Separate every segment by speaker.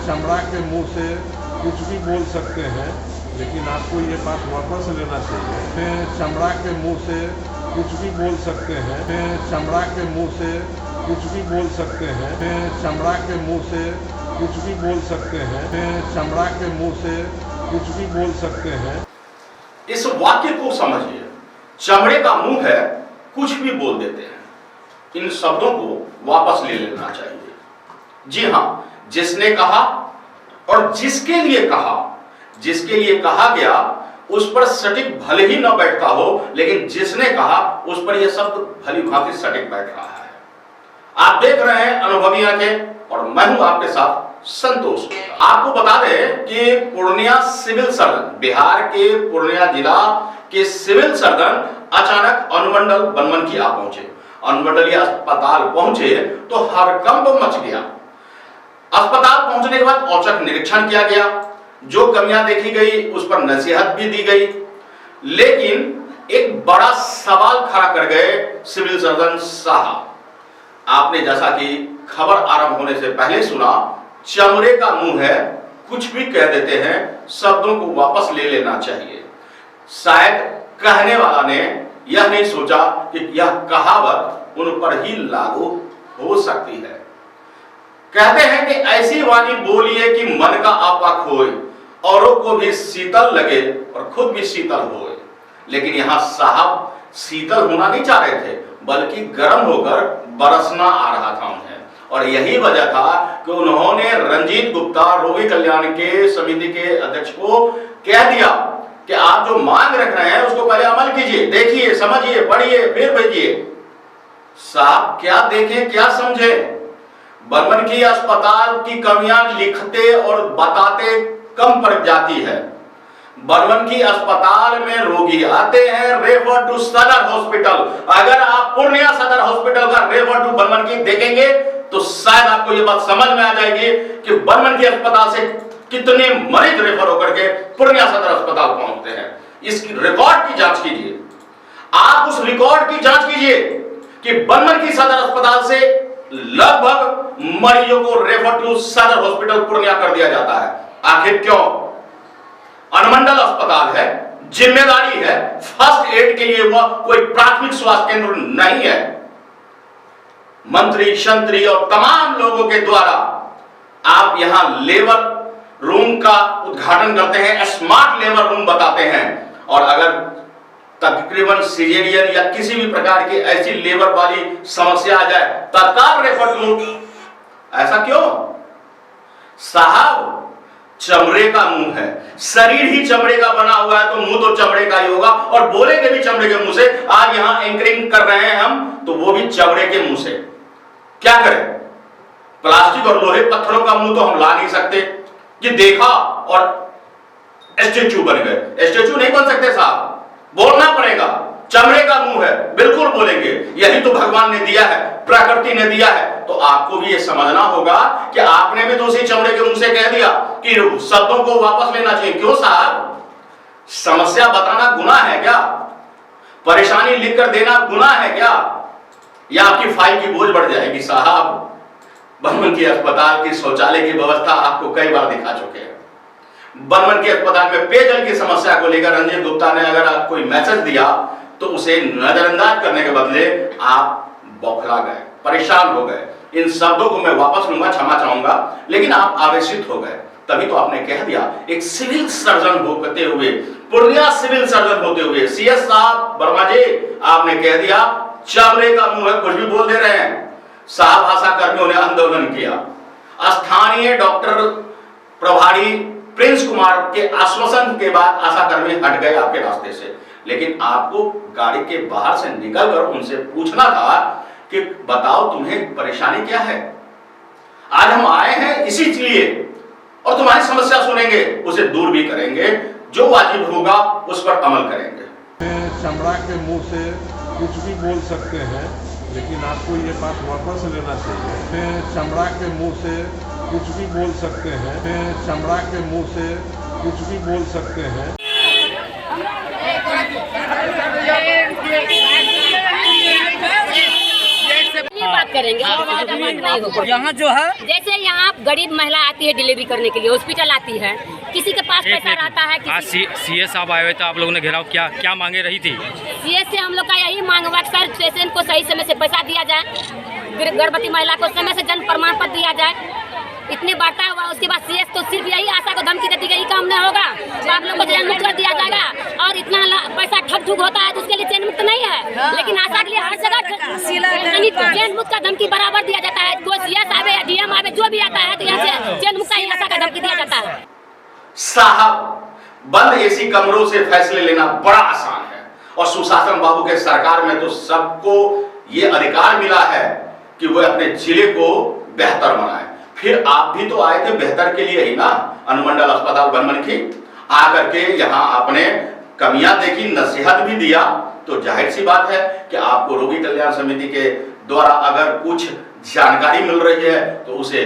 Speaker 1: चमड़ा के मुंह से कुछ भी बोल सकते हैं, लेकिन आपको ये बात वापस लेना चाहिए। चमड़ा के मुंह से कुछ भी बोल सकते हैं, चमड़ा के मुंह से कुछ भी बोल सकते हैं, चमड़ा के मुंह से कुछ भी बोल सकते हैं, चमड़ा के मुंह से कुछ भी बोल सकते हैं।
Speaker 2: इस वाक्य को समझिए, चमड़े का मुंह है, कुछ भी बोल देते हैं। इन शब्दों को वापस ले लेना चाहिए। जी हां, जिसने कहा और जिसके लिए कहा गया उस पर सटीक भले ही न बैठता हो, लेकिन जिसने कहा उस पर यह शब्द भली भांति सटीक बैठ रहा है। आप देख रहे हैं अनुभवी आंखें और मैं हूं आपके साथ संतोष। आपको बता दें कि पूर्णिया सिविल सर्जन, बिहार के पूर्णिया जिला के सिविल सर्जन अचानक अनुमंडल बनमनखी आ पहुंचे। अनुमंडलीय अस्पताल पहुंचे तो हड़कंप मच गया। अस्पताल पहुंचने के बाद औचक निरीक्षण किया गया, जो कमियां देखी गई उस पर नसीहत भी दी गई, लेकिन एक बड़ा सवाल खड़ा कर गए सिविल सर्जन साहब। आपने जैसा कि खबर आरंभ होने से पहले सुना, चमड़े का मुंह है, कुछ भी कह देते हैं, शब्दों को वापस ले लेना चाहिए। शायद कहने वाला ने यह नहीं सोचा कि यह कहावत उन पर ही लागू हो सकती है। कहते हैं कि ऐसी वाणी बोलिए कि मन का आपा खोए, औरों को भी शीतल लगे और खुद भी शीतल होए। लेकिन यहां साहब शीतल होना नहीं चाह रहे थे, बल्कि गर्म होकर बरसना आ रहा था उन्हें। और यही वजह था कि उन्होंने रंजीत गुप्ता, रोगी कल्याण के समिति के अध्यक्ष को कह दिया कि आप जो मांग रख रहे हैं उसको पहले अमल कीजिए, देखिए, समझिए, पढ़िए, फिर भेजिए। साहब क्या देखें, क्या समझे? बनमनखी अस्पताल की कमियां लिखते और बताते कम पड़ जाती है। बनमनखी अस्पताल में रोगी आते हैं, रेफर टू सदर हॉस्पिटल। अगर आप पूर्णिया सदर हॉस्पिटल का रेफर टू बनमनखी देखेंगे तो शायद आपको यह बात समझ में आ जाएगी कि बनमनखी अस्पताल से कितने मरीज रेफर होकर के पूर्णिया सदर अस्पताल पहुंचते हैं। इसकी रिकॉर्ड की जांच कीजिए, आप उस रिकॉर्ड की जांच कीजिए कि बनमनखी सदर अस्पताल से लगभग मरीजों को रेफर टू सदर हॉस्पिटल पूर्णिया कर दिया जाता है। आखिर क्यों? अनुमंडल अस्पताल है, जिम्मेदारी है, फर्स्ट एड के लिए वह कोई प्राथमिक स्वास्थ्य केंद्र नहीं है। मंत्री, शंत्री और तमाम लोगों के द्वारा आप यहां लेबर रूम का उद्घाटन करते हैं, स्मार्ट लेबर रूम बताते हैं, और अगर तकरीबन सीजेरियन या किसी भी प्रकार की ऐसी लेबर वाली समस्या आ जाए तत्काल रेफर टू। ऐसा क्यों? साहब चमड़े का मुंह है, शरीर ही चमड़े का बना हुआ है तो मुंह तो चमड़े का ही होगा, और बोलेंगे भी चमड़े के मुंह से। आज यहां एंकरिंग कर रहे हैं हम, तो वो भी चमड़े के मुंह से। क्या करें? प्लास्टिक और लोहे पत्थरों का मुंह तो हम ला नहीं सकते कि देखा और स्टेचू बन गए। स्टेचू नहीं बन सकते साहब, बोलना पड़ेगा। चमड़े का मुंह है, बिल्कुल बोलेंगे। यही तो भगवान ने दिया है, प्रकृति ने दिया है। तो आपको भी ये समझना होगा कि आपने भी तो उसी चमड़े के मुंह से कह दिया कि शब्दों को वापस लेना चाहिए। क्यों साहब? समस्या बताना गुनाह है क्या? परेशानी लिखकर देना गुनाह है क्या? या आपकी फाइल की बोझ बढ़ जाएगी? साहब बनमनखी अस्पताल की शौचालय की व्यवस्था आपको कई बार दिखा चुके हैं। बनमनखी अस्पताल में पेयजल की समस्या को लेकर रंजीत गुप्ता ने अगर आप कोई मैसेज दिया तो उसे नजरअंदाज करने के बदले आप बौखला गए, परेशान हो गए। इन शब्दों को मैं वापस लूंगा, क्षमा चाहूंगा, लेकिन आप आवेशित हो गए। तभी तो आपने कह दिया, एक सिविल सर्जन होते हुए, पूर्णिया सिविल सर्जन होते हुए, सीएस साहब वर्मा जी, आपने कह दिया चमड़े का मुंह है, कुछ भी बोल दे रहे हैं। साहब आशा कर्मियों ने आंदोलन किया। स्थानीय डॉक्टर प्रभारी प्रिंस कुमार के आश्वासन के बाद आशा कर्मी हट गए आपके रास्ते से, लेकिन आपको गाड़ी के बाहर से निकलकर उनसे पूछना था कि बताओ तुम्हें परेशानी क्या है। आज हम आए हैं इसी लिए, और तुम्हारी समस्या सुनेंगे, उसे दूर भी करेंगे, जो वाजिब होगा उस पर अमल करेंगे।
Speaker 1: चमड़ा के मुंह से कुछ भी बोल सकते हैं, लेकिन आपको ये बात वापस लेना चाहिए। चमड़ा के मुंह से कुछ भी बोल सकते हैं, चमड़ा के मुंह से कुछ भी बोल सकते हैं।
Speaker 3: ये बात करेंगे, नहीं होगा।
Speaker 4: यहाँ जो है
Speaker 3: जैसे यहाँ गरीब महिला आती है डिलीवरी करने के लिए, हॉस्पिटल आती है, किसी के पास पैसा रहता है।
Speaker 5: आज सीएस साहब आए हुए थे, आप लोगों ने घेराव क्या मांगे रही थी?
Speaker 3: सीएस से हम लोग का यही मांग हुआ कि सर पेशेंट को सही समय से पैसा दिया जाए, गर्भवती महिला को समय से जन्म प्रमाण पत्र दिया जाए। इतनी बात हुआ, उसके बाद सीएस तो सिर्फ यही आशा को धमकी देती है यही काम नहीं होगा तो आप लोग को जेल मुक्त कर दिया जाएगा, और इतना पैसा ठग ठुक होता है तो उसके लिए जेल मुक्त नहीं है, लेकिन आशा के लिए हर जगह जेल मुक्त का धमकी बराबर दिया जाता है। कोई सीएस आवे या डीएम आवे जो भी आता है तो यहाँ से जेल मुक्त ही आशा का धमकी दिया जाता है।
Speaker 2: साहब, बंद एसी कमरों से फैसले लेना बड़ा आसान है, और सुशासन बाबू के सरकार में तो सबको ये अधिकार मिला है कि वो अपने जिले को बेहतर बनाए। फिर आप भी तो आए थे बेहतर के लिए ही ना, अनुमंडल अस्पताल बनमनखी आकर के यहाँ आपने कमियां देखी, नसीहत भी दिया, तो जाहिर सी बात है कि आपको रोगी कल्याण समिति के द्वारा अगर कुछ जानकारी मिल रही है तो उसे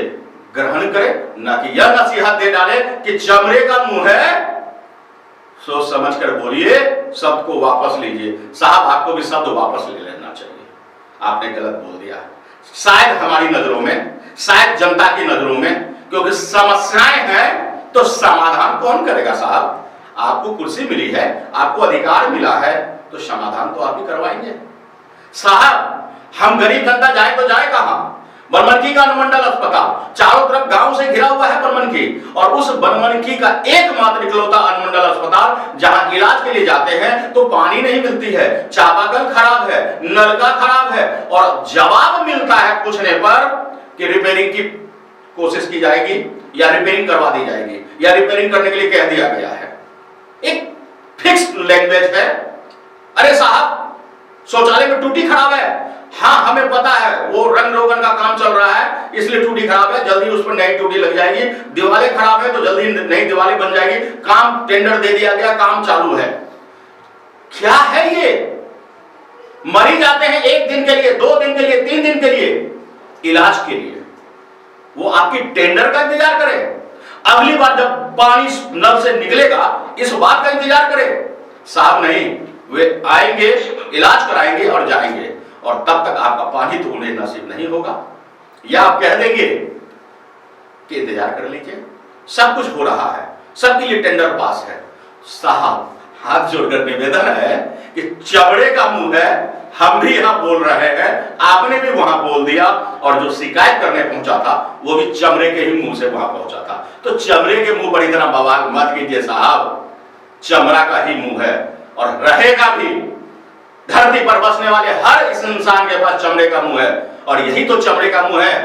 Speaker 2: ग्रहण करे, न कि यह नसीहत दे डाले कि चमड़े का मुंह है, सोच समझ कर बोलिए, शब्द को वापस लीजिए। साहब, आपको भी शब्द वापस ले लेना चाहिए, आपने गलत बोल दिया, शायद हमारी नजरों में, शायद जनता की नजरों में, क्योंकि समस्याएं हैं तो समाधान कौन करेगा? साहब, आपको कुर्सी मिली है, आपको अधिकार मिला है, तो समाधान तो आप ही करवाएंगे। साहब, हम गरीब जनता जाए तो जाए कहां? बनमनखी का अनुमंडल अस्पताल चारों तरफ गांव से घिरा हुआ है बनमनखी, और उस बनमनखी का एकमात्र इकलौता अनुमंडल अस्पताल जहां इलाज के लिए जाते हैं तो पानी नहीं मिलती है, चापाकल खराब है, नलका खराब है, और जवाब मिलता है पूछने पर कि रिपेयरिंग की कोशिश की जाएगी या रिपेयरिंग करवा दी जाएगी या रिपेयरिंग करने के लिए कह दिया गया है। एक फिक्स्ड लैंग्वेज है। अरे साहब, शौचालय में टूटी खराब है, हाँ हमें पता है, वो रंग रोगन का काम चल रहा है इसलिए टूटी खराब है, जल्दी उस पर नई टूटी लग जाएगी। दीवारें खराब है तो जल्दी नई दीवारें बन जाएगी, काम टेंडर दे दिया गया, काम चालू है। क्या है ये? मरीज आते हैं 1 दिन के लिए, 2 दिन के लिए, 3 दिन के लिए इलाज के लिए, वो आपकी टेंडर का इंतजार करे? अगली बार जब पानी नल से निकलेगा इस बात का इंतजार करे? साहब नहीं, वे आएंगे, इलाज कराएंगे और जाएंगे, और तब तक आपका पानी तो उन्हें नसीब नहीं होगा। या आप कह देंगे कि इंतजार कर लीजिए, सब कुछ हो रहा है, सबके लिए टेंडर पास है। साहब, हाथ जोड़कर निवेदन है कि चमड़े का मुंह है, हम भी यहां बोल रहे हैं, आपने भी वहां बोल दिया, और जो शिकायत करने पहुंचा था वो भी चमड़े के ही मुंह से वहां पहुंचा था। तो चमड़े के मुंह पर इतना बवाल मत कीजिए साहब, चमड़ा का ही मुंह है और रहेगा भी। धरती पर बसने वाले हर इस इंसान के पास चमड़े का मुंह है, और यही तो चमड़े का मुंह है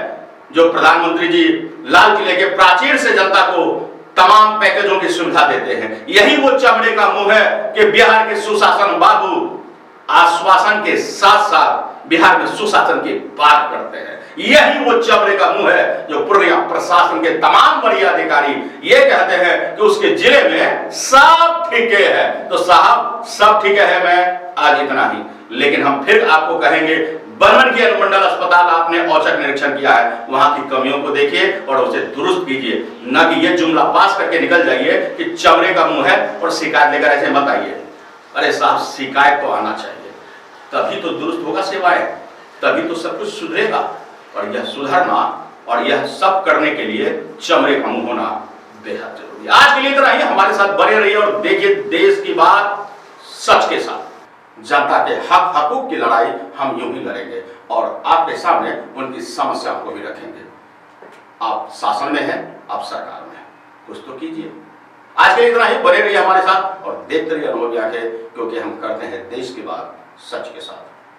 Speaker 2: जो प्रधानमंत्री जी लाल किले के प्राचीर से जनता को तमाम पैकेजों की सुविधा देते हैं। यही वो चमड़े का मुंह है कि बिहार के सुशासन बाबू आश्वासन के साथ साथ बिहार में सुशासन की बात करते हैं। यही वो चमड़े का मुंह है जो पूर्णिया प्रशासन के तमाम बड़े अधिकारी ये कहते हैं कि उसके जिले में सब ठीक है। तो साहब, सब ठीक है, मैं आज इतना ही, लेकिन हम फिर आपको कहेंगे, बनमनखी अनुमंडल अस्पताल आपने औचक निरीक्षण किया है, वहां की कमियों को देखिए और उसे दुरुस्त कीजिए, न कि ये जुमला पास करके निकल जाइए कि चमड़े का मुंह है और शिकायत लेकर ऐसे मत आइए। अरे साहब, शिकायत तो आना चाहिए, तभी तो दुरुस्त होगा सेवाएं, तभी तो सब कुछ सुधरेगा, और यह सुधरना और यह सब करने के लिए चमड़े का मुंह होना बेहद जरूरी है। आज के लिए इतना ही, हमारे साथ बने रहिए और देखिए देश की बात सच के साथ। जनता के हक हकूक की लड़ाई हम यूं ही लड़ेंगे और आपके सामने उनकी समस्याओं को भी रखेंगे। आप शासन में हैं, आप सरकार में हैं, कुछ तो कीजिए। आज के लिए इतना ही, बने रहिए हमारे साथ और देखते रहिए अनुभवी आंखें, क्योंकि हम करते हैं देश की बात सच के साथ।